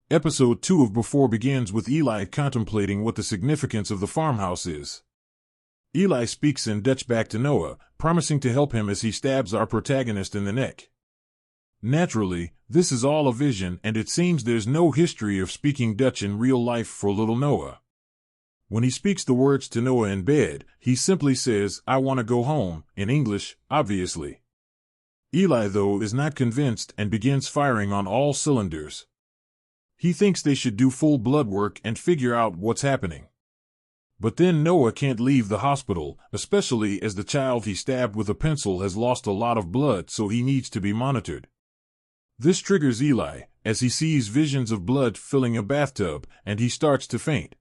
Episode 2 of Before begins with Eli contemplating what the significance of the farmhouse is. Eli speaks in Dutch back to Noah, promising to help him as he stabs our protagonist in the neck. Naturally, this is all a vision, and it seems there's no history of speaking Dutch in real life for little Noah. When he speaks the words to Noah in bed, he simply says, "I want to go home," in English, obviously. Eli, though, is not convinced and begins firing on all cylinders. He thinks they should do full blood work and figure out what's happening. But then Noah can't leave the hospital, especially as the child he stabbed with a pencil has lost a lot of blood, so he needs to be monitored. This triggers Eli, as he sees visions of blood filling a bathtub, and he starts to faint.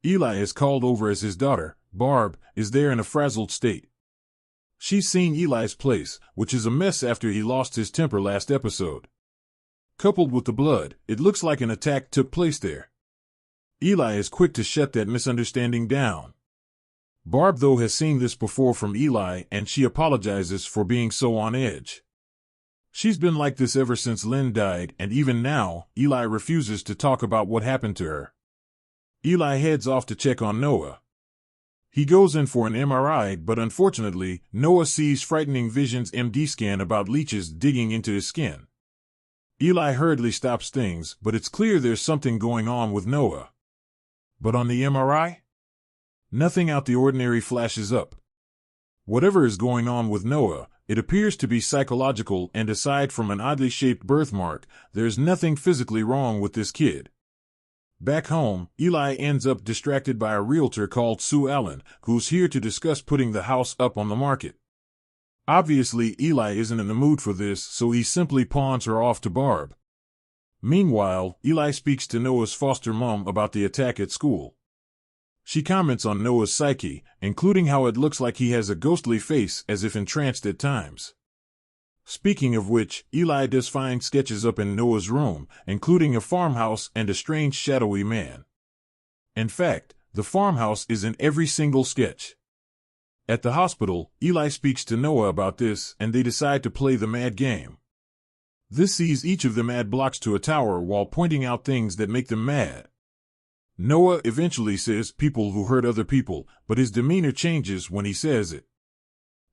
Eli is called over as his daughter, Barb, is there in a frazzled state. She's seen Eli's place, which is a mess after he lost his temper last episode. Coupled with the blood, it looks like an attack took place there. Eli is quick to shut that misunderstanding down. Barb, though, has seen this before from Eli, and she apologizes for being so on edge. She's been like this ever since Lynn died, and even now, Eli refuses to talk about what happened to her. Eli heads off to check on Noah. He goes in for an MRI, but unfortunately, Noah sees frightening visions MD scan about leeches digging into his skin. Eli hurriedly stops things, but it's clear there's something going on with Noah. But on the MRI? Nothing out the ordinary flashes up. Whatever is going on with Noah, it appears to be psychological, and aside from an oddly shaped birthmark, there's nothing physically wrong with this kid. Back home, Eli ends up distracted by a realtor called Sue Allen, who's here to discuss putting the house up on the market. Obviously, Eli isn't in the mood for this, so he simply pawns her off to Barb. Meanwhile, Eli speaks to Noah's foster mom about the attack at school. She comments on Noah's psyche, including how it looks like he has a ghostly face, as if entranced at times. Speaking of which, Eli does find sketches up in Noah's room, including a farmhouse and a strange shadowy man. In fact, the farmhouse is in every single sketch. At the hospital, Eli speaks to Noah about this, and they decide to play the mad game. This sees each of them add blocks to a tower while pointing out things that make them mad. Noah eventually says people who hurt other people, but his demeanor changes when he says it.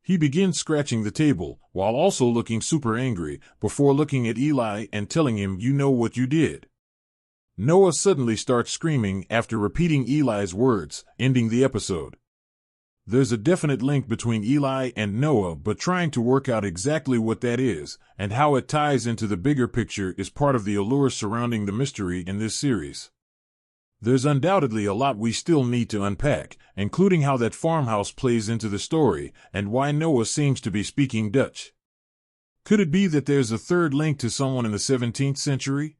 He begins scratching the table, while also looking super angry, before looking at Eli and telling him, "You know what you did." Noah suddenly starts screaming after repeating Eli's words, ending the episode. There's a definite link between Eli and Noah, but trying to work out exactly what that is, and how it ties into the bigger picture is part of the allure surrounding the mystery in this series. There's undoubtedly a lot we still need to unpack, including how that farmhouse plays into the story, and why Noah seems to be speaking Dutch. Could it be that there's a third link to someone in the 17th century?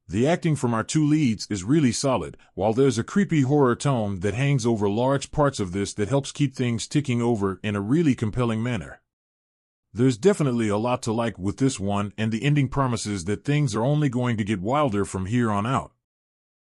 The acting from our two leads is really solid, while there's a creepy horror tone that hangs over large parts of this that helps keep things ticking over in a really compelling manner. There's definitely a lot to like with this one, and the ending promises that things are only going to get wilder from here on out.